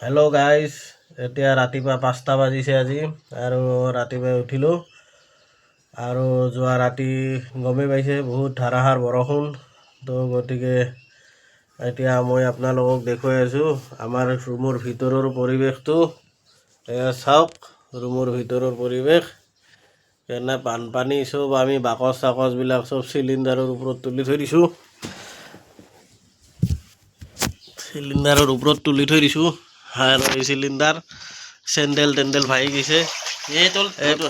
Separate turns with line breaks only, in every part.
Hello' guys, এতিয়া ৰাতিপুৱা 5টা বাজিছে আজি আৰু ৰাতিপুৱাই উঠিলোঁ আৰু যোৱা ৰাতি গমেই পাইছে বহুত ধাৰাসাৰ বৰষুণ। তো গতিকে এতিয়া মই আপোনালোকক দেখুৱাই আছোঁ আমাৰ ৰুমৰ ভিতৰৰ পৰিৱেশটো। এয়া চাওক ৰুমৰ ভিতৰৰ পৰিৱেশ কেনে বানপানী, চব আমি বাকচ চাকচবিলাক চব চিলিণ্ডাৰৰ ওপৰত তুলি থৈ দিছোঁ। আৰু এই চিলিণ্ডাৰ চেণ্ডেল ভাঙি গৈছে।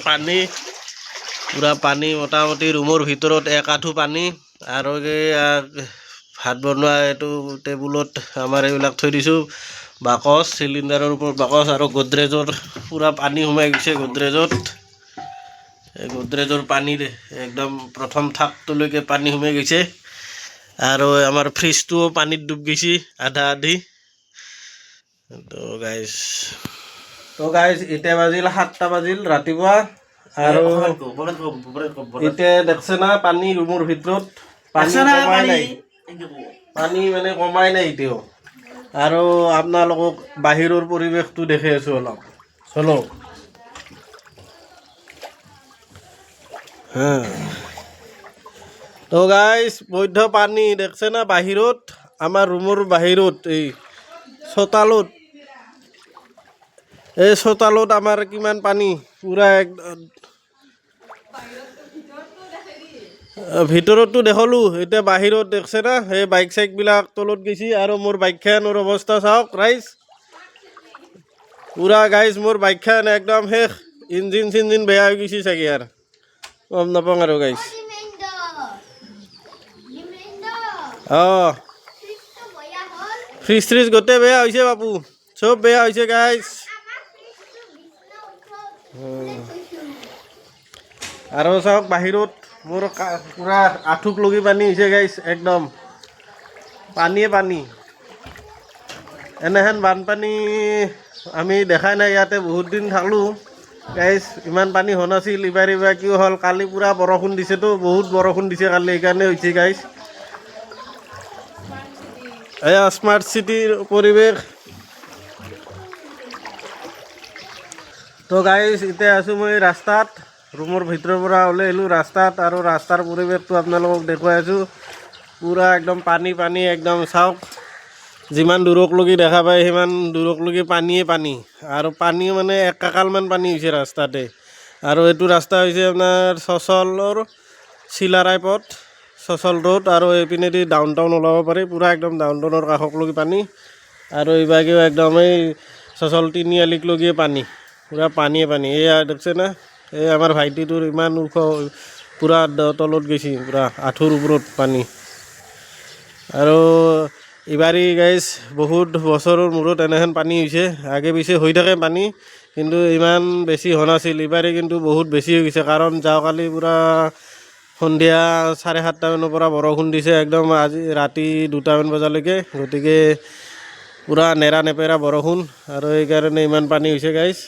পানী পুৰা পানী, মোটামুটি ৰুমৰ ভিতৰত 1 আঁঠু পানী। আৰু ভাত বনোৱা এইটো টেবুলত আমাৰ এইবিলাক থৈ দিছোঁ, বাকচ চিলিণ্ডাৰৰ ওপৰত বাকচ, আৰু গডৰেজৰ পুৰা পানী সোমাই গৈছে। গডৰেজৰ পানীৰ একদম প্ৰথম থাকটোলৈকে পানী সোমাই গৈছে। আৰু আমাৰ ফ্ৰিজটোও পানীত ডুব গৈছে আধা আধি। তো গাইজ এতিয়া বাজিল 7টা বাজিল ৰাতিপুৱা, আৰু এতিয়া দেখছে না পানী ৰুমৰ ভিতৰত পানী মানে কমাই নাই এতিয়াও। আৰু আপোনালোকক বাহিৰৰ পৰিৱেশটো দেখাই আছোঁ অলপ চলো। তো গাইজ বৈধ পানী দেখছে না বাহিৰত, আমাৰ ৰুমৰ বাহিৰত এই চোতালত আমাৰ কিমান পানী, পুৰা ভিতৰততো দেখালোঁ, এতিয়া বাহিৰত দেখছে না সেই বাইক চাইকবিলাক তলত গৈছে। আৰু মোৰ বাইকখনৰ অৱস্থা চাওক ৰাইজ, পুৰা গাইজ মোৰ বাইকখন একদম শেষ, ইঞ্জিন বেয়া হৈ গৈছে চাগে, আৰু গম নাপাওঁ আৰু গাইজ। ফ্ৰিজ গোটেই বেয়া হৈছে বাপু, চব বেয়া হৈছে গাইজ। আৰু চাওক বাহিৰত মোৰ পুৰা আঁঠুক লগি পানী হৈছে গাইজ, একদম পানী। এনেহেন বানপানী আমি দেখাই নাই ইয়াতে, বহুত দিন থাকলোঁ গাইজ, ইমান পানী হোৱা নাছিল। এইবাৰ কিয় হ'ল, কালি পুৰা বৰষুণ দিছেতো, বহুত বৰষুণ দিছে কালি, সেইকাৰণে হৈছে গাইজ। এয়া স্মাৰ্ট চিটিৰ পৰিৱেশ। তো গাইজ এতিয়া আছোঁ মই ৰাস্তাত, ৰুমৰ ভিতৰৰ পৰা ওলাই আহিলোঁ ৰাস্তাত, আৰু ৰাস্তাৰ পৰিৱেশটো আপোনালোকক দেখুৱাই আছোঁ। পুৰা একদম পানী একদম চাওক, যিমান দূৰকলৈকে দেখা পায় সিমান দূৰকলৈকে পানী। আৰু পানী মানে একাকালমান পানী হৈছে ৰাস্তাতে। আৰু এইটো ৰাস্তা হৈছে আপোনাৰ চচলৰ চিলাৰায় পথ, চচল ৰোড, আৰু এইপিনেদি ডাউন টাউন ওলাব পাৰি। পুৰা একদম ডাউন টাউনৰ কাষকলৈকে পানী, আৰু এইভাগেও একদম এই চচল তিনিআলিকলৈকে পানী, পুৰা পানীয়ে। এয়া দেখছে না, এই আমাৰ ভাইটিটোৰ ইমান ওখ, পুৰা তলত গৈছে, পুৰা আঁঠুৰ ওপৰত পানী। আৰু এইবাৰী গাইজ বহুত বছৰৰ মূৰত এনেহেন পানী হৈছে, আগে পিছে হৈ থাকে পানী, কিন্তু ইমান বেছি হোৱা নাছিল। এইবাৰে কিন্তু বহুত বেছি হৈ গৈছে, কাৰণ যোৱাকালি পুৰা সন্ধিয়া 7:30 মানৰ পৰা বৰষুণ দিছে, একদম আজি ৰাতি 2টামান বজালৈকে। গতিকে পুৰা নেৰা নেপেৰা বৰষুণ, আৰু সেইকাৰণে ইমান পানী হৈছে গাইজ।